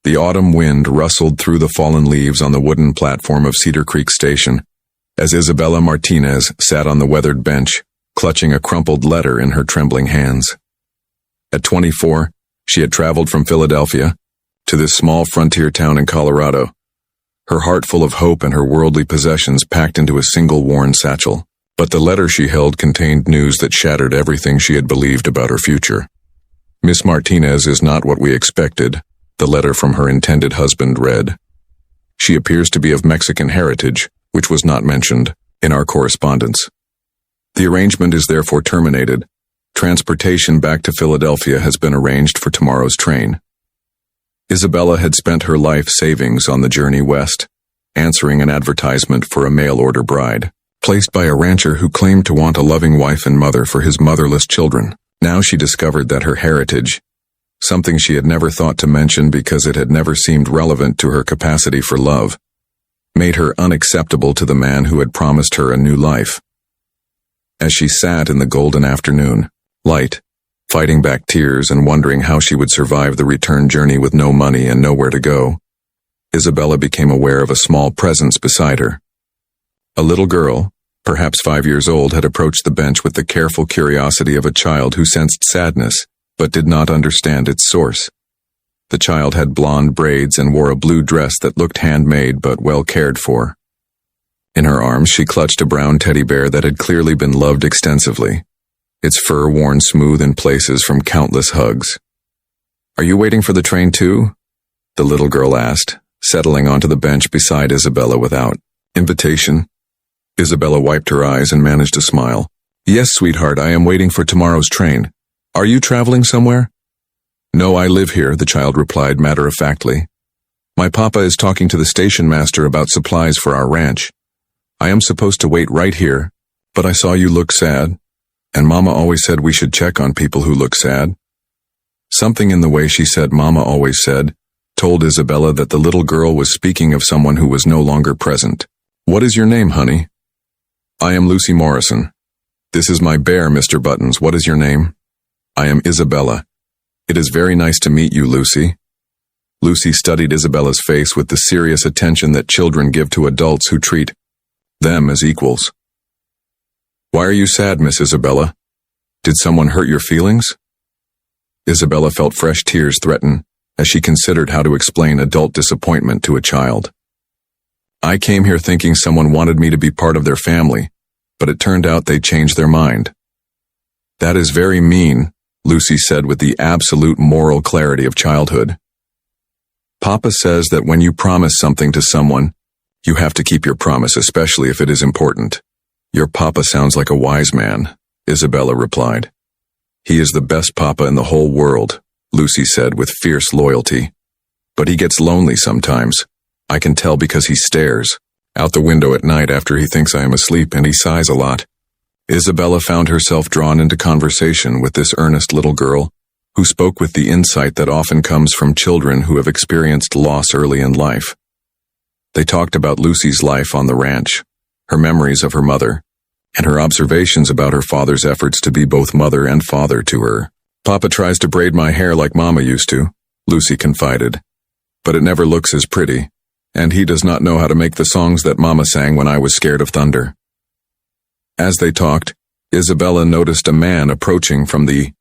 The autumn wind rustled through the fallen leaves on the wooden platform of Cedar Creek Station, as Isabella Martinez sat on the weathered bench, clutching a crumpled letter in her trembling hands. At 24, she had traveled from Philadelphia to this small frontier town in Colorado, her heart full of hope and her worldly possessions packed into a single worn satchel. But the letter she held contained news that shattered everything she had believed about her future. "Miss Martinez is not what we expected," the letter from her intended husband read. "She appears to be of Mexican heritage, which was not mentioned in our correspondence. The arrangement is therefore terminated. Transportation back to Philadelphia has been arranged for tomorrow's train." Isabella had spent her life savings on the journey west, answering an advertisement for a mail-order bride, placed by a rancher who claimed to want a loving wife and mother for his motherless children. Now she discovered that her heritage, something she had never thought to mention because it had never seemed relevant to her capacity for love, made her unacceptable to the man who had promised her a new life. As she sat in the golden afternoon light, fighting back tears and wondering how she would survive the return journey with no money and nowhere to go, Isabella became aware of a small presence beside her. A little girl, perhaps 5 years old, had approached the bench with the careful curiosity of a child who sensed sadness but did not understand its source. The child had blonde braids and wore a blue dress that looked handmade but well cared for. In her arms she clutched a brown teddy bear that had clearly been loved extensively, its fur worn smooth in places from countless hugs. "Are you waiting for the train too?" the little girl asked, settling onto the bench beside Isabella without invitation. Isabella wiped her eyes and managed a smile. "Yes, sweetheart, I am waiting for tomorrow's train. Are you traveling somewhere?" "No, I live here," the child replied matter-of-factly. "My papa is talking to the station master about supplies for our ranch. I am supposed to wait right here, but I saw you look sad, and Mama always said we should check on people who look sad." Something in the way she said "Mama always said" told Isabella that the little girl was speaking of someone who was no longer present. "What is your name, honey?" "I am Lucy Morrison." "This is my bear, Mr. Buttons. What is your name?" "I am Isabella." "It is very nice to meet you, Lucy." Lucy studied Isabella's face with the serious attention that children give to adults who treat them as equals. "Why are you sad, Miss Isabella? Did someone hurt your feelings?" Isabella felt fresh tears threaten as she considered how to explain adult disappointment to a child. "I came here thinking someone wanted me to be part of their family, but it turned out they changed their mind." "That is very mean," Lucy said with the absolute moral clarity of childhood. "Papa says that when you promise something to someone, you have to keep your promise, especially if it is important." "Your papa sounds like a wise man," Isabella replied. "He is the best papa in the whole world," Lucy said with fierce loyalty. "But he gets lonely sometimes. I can tell because he stares out the window at night after he thinks I am asleep, and he sighs a lot." Isabella found herself drawn into conversation with this earnest little girl, who spoke with the insight that often comes from children who have experienced loss early in life. They talked about Lucy's life on the ranch, her memories of her mother, and her observations about her father's efforts to be both mother and father to her. "Papa tries to braid my hair like Mama used to," Lucy confided, "but it never looks as pretty, and he does not know how to make the songs that Mama sang when I was scared of thunder." As they talked, Isabella noticed a man approaching from the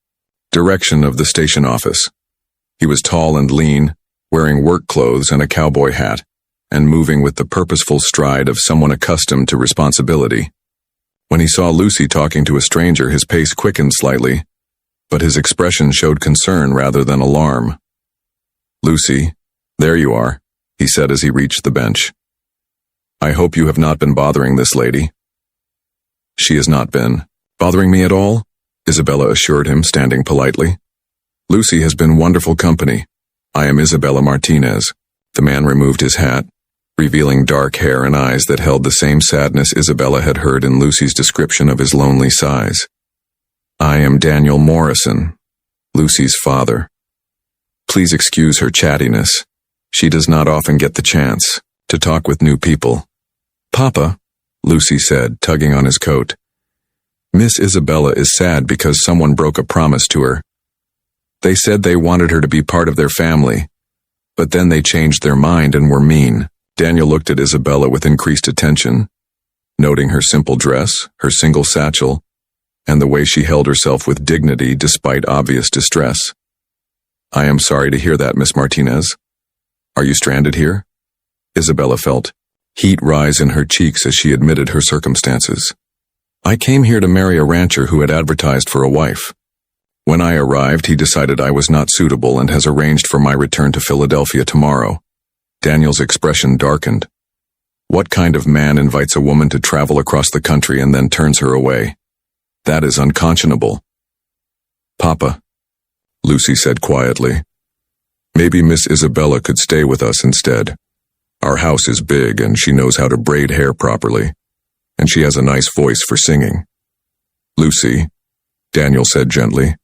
direction of the station office. He was tall and lean, wearing work clothes and a cowboy hat, and moving with the purposeful stride of someone accustomed to responsibility. When he saw Lucy talking to a stranger, his pace quickened slightly, but his expression showed concern rather than alarm. "Lucy, there you are," he said as he reached the bench. "I hope you have not been bothering this lady." "She has not been bothering me at all," Isabella assured him, standing politely. "Lucy has been wonderful company. I am Isabella Martinez." The man removed his hat, revealing dark hair and eyes that held the same sadness Isabella had heard in Lucy's description of his lonely sighs. "I am Daniel Morrison, Lucy's father. Please excuse her chattiness. She does not often get the chance to talk with new people." "Papa," Lucy said, tugging on his coat, "Miss Isabella is sad because someone broke a promise to her. They said they wanted her to be part of their family, But then they changed their mind and were mean. Daniel looked at Isabella with increased attention, noting her simple dress, her single satchel, and the way she held herself with dignity despite obvious distress. "I am sorry to hear that, Miss Martinez. Are you stranded here?" Isabella felt heat rise in her cheeks as she admitted her circumstances. "I came here to marry a rancher who had advertised for a wife. When I arrived, he decided I was not suitable and has arranged for my return to Philadelphia tomorrow." Daniel's expression darkened. What kind of man invites a woman to travel across the country and then turns her away? That is unconscionable. "Papa," Lucy said quietly, "maybe Miss Isabella could stay with us instead. Our house is big and she knows how to braid hair properly, and she has a nice voice for singing." "Lucy," Daniel said gently,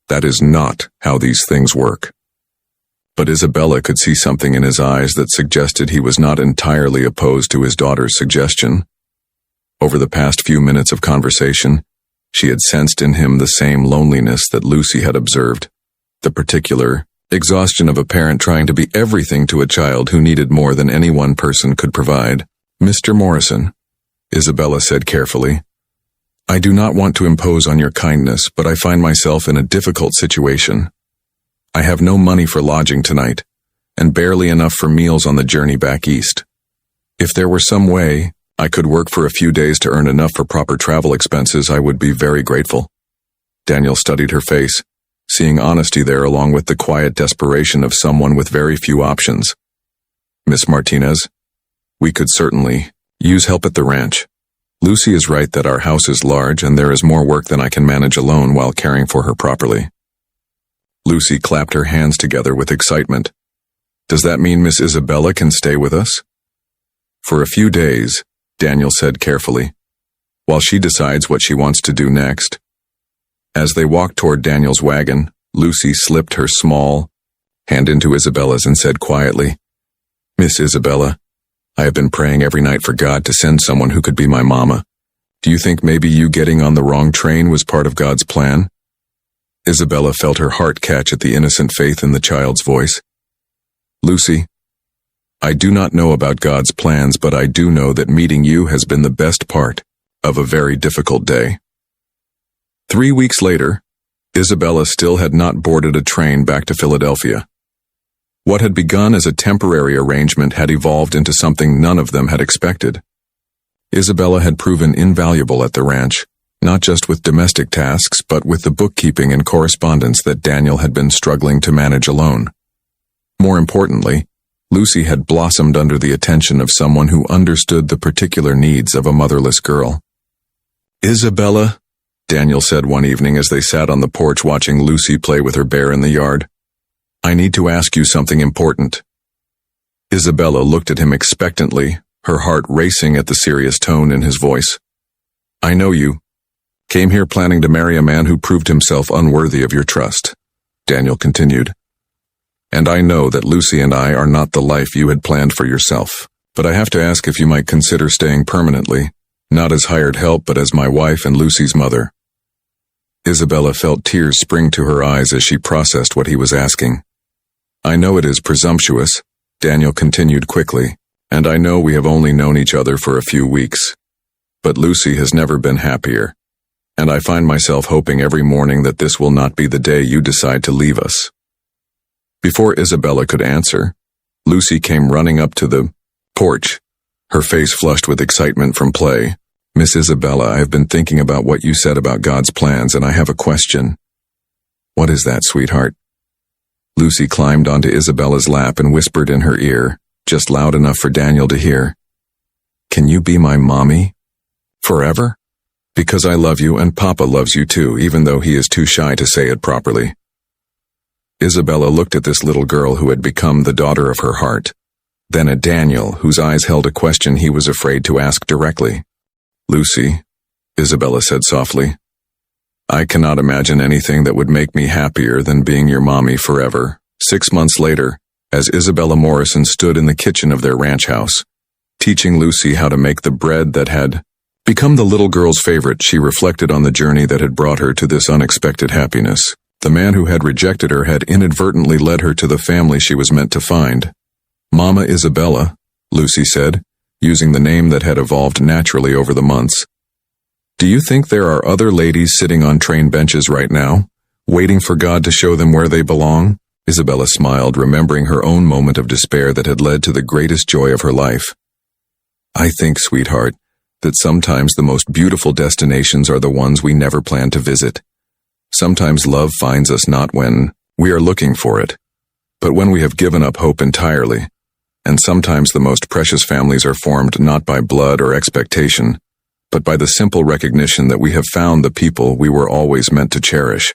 "that is not how these things work." But Isabella could see something in his eyes that suggested he was not entirely opposed to his daughter's suggestion. Over the past few minutes of conversation, she had sensed in him the same loneliness that Lucy had observed, the particular exhaustion of a parent trying to be everything to a child who needed more than any one person could provide. "Mr. Morrison," Isabella said carefully, "I do not want to impose on your kindness, but I find myself in a difficult situation. I have no money for lodging tonight, and barely enough for meals on the journey back east. If there were some way I could work for a few days to earn enough for proper travel expenses, I would be very grateful." Daniel studied her face, seeing honesty there along with the quiet desperation of someone with very few options. "Miss Martinez, we could certainly use help at the ranch. Lucy is right that our house is large and there is more work than I can manage alone while caring for her properly." Lucy clapped her hands together with excitement. "Does that mean Miss Isabella can stay with us?" "For a few days," Daniel said carefully, "while she decides what she wants to do next." As they walked toward Daniel's wagon, Lucy slipped her small hand into Isabella's and said quietly, "Miss Isabella, I have been praying every night for God to send someone who could be my mama. Do you think maybe you getting on the wrong train was part of God's plan?" Isabella felt her heart catch at the innocent faith in the child's voice. "Lucy, I do not know about God's plans, but I do know that meeting you has been the best part of a very difficult day." 3 weeks later, Isabella still had not boarded a train back to Philadelphia. What had begun as a temporary arrangement had evolved into something none of them had expected. Isabella had proven invaluable at the ranch, not just with domestic tasks, but with the bookkeeping and correspondence that Daniel had been struggling to manage alone. More importantly, Lucy had blossomed under the attention of someone who understood the particular needs of a motherless girl. "Isabella," Daniel said one evening as they sat on the porch watching Lucy play with her bear in the yard, "I need to ask you something important." Isabella looked at him expectantly, her heart racing at the serious tone in his voice. "I know you came here planning to marry a man who proved himself unworthy of your trust," Daniel continued. "And I know that Lucy and I are not the life you had planned for yourself. But I have to ask if you might consider staying permanently, not as hired help but as my wife and Lucy's mother." Isabella felt tears spring to her eyes as she processed what he was asking. "I know it is presumptuous," Daniel continued quickly, "and I know we have only known each other for a few weeks. But Lucy has never been happier, and I find myself hoping every morning that this will not be the day you decide to leave us." Before Isabella could answer, Lucy came running up to the porch, her face flushed with excitement from play. "Miss Isabella, I have been thinking about what you said about God's plans, and I have a question." "What is that, sweetheart?" Lucy climbed onto Isabella's lap and whispered in her ear, just loud enough for Daniel to hear, "Can you be my mommy? Forever? Because I love you and Papa loves you too, even though he is too shy to say it properly." Isabella looked at this little girl who had become the daughter of her heart, then at Daniel, whose eyes held a question he was afraid to ask directly. "Lucy," Isabella said softly, "I cannot imagine anything that would make me happier than being your mommy forever." 6 months later, as Isabella Morrison stood in the kitchen of their ranch house, teaching Lucy how to make the bread that had become the little girl's favorite, she reflected on the journey that had brought her to this unexpected happiness. The man who had rejected her had inadvertently led her to the family she was meant to find. Mama Isabella, Lucy said, using the name that had evolved naturally over the months. Do you think there are other ladies sitting on train benches right now, waiting for God to show them where they belong? Isabella smiled, remembering her own moment of despair that had led to the greatest joy of her life. I think, sweetheart, that sometimes the most beautiful destinations are the ones we never plan to visit. Sometimes love finds us not when we are looking for it, but when we have given up hope entirely. And sometimes the most precious families are formed not by blood or expectation, but by the simple recognition that we have found the people we were always meant to cherish.